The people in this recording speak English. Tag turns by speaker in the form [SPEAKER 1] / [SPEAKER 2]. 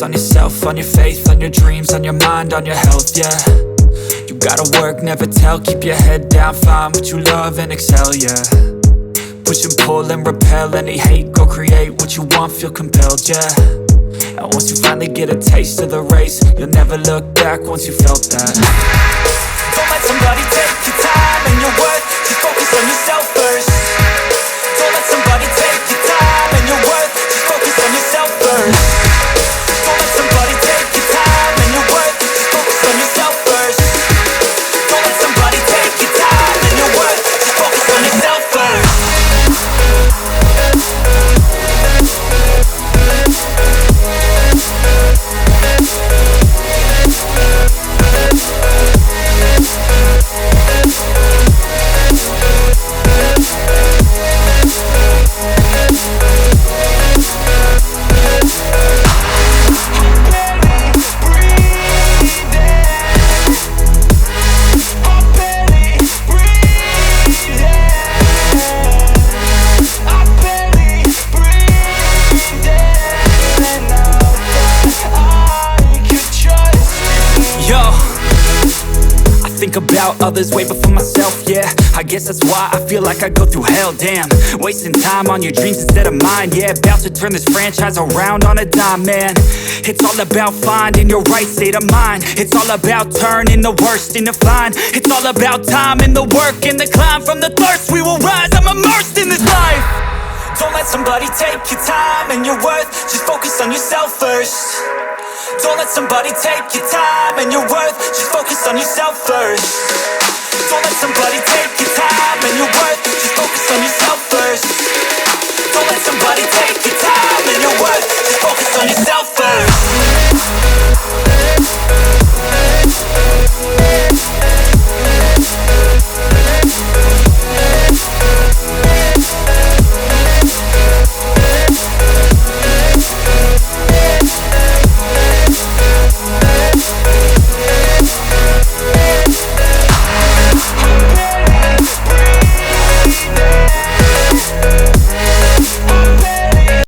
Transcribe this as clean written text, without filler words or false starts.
[SPEAKER 1] focus on yourself, on your faith, on your dreams, on your mind, on your health, yeah. You gotta work, never tell, keep your head down, find what you love and excel, yeah. Push and pull and repel any hate, go create what you want, feel compelled, yeah. And once you finally get a taste of the race, you'll never look back once you felt that. Don't let somebody take your time and your worth, just focus on yourself first. Don't let somebody take your time and your worth, just focus on yourself first. Don't let somebody take your time and your worth, just focus on yourself first. Don't let somebody take your time and your worth, just focus on yourself first. Think about others way before myself, yeah. I guess that's why I feel like I go through hell, damn. Wasting time on your dreams instead of mine, yeah. About to turn this franchise around on a dime, man. It's all about finding your right state of mind. It's all about turning the worst into fine. It's all about time and the work and the climb. From the thirst we will rise, I'm immersed in this life. Don't let somebody take your time and your worth, just focus on yourself first. Don't let somebody take your time and your worth, just focus on yourself first. Don't let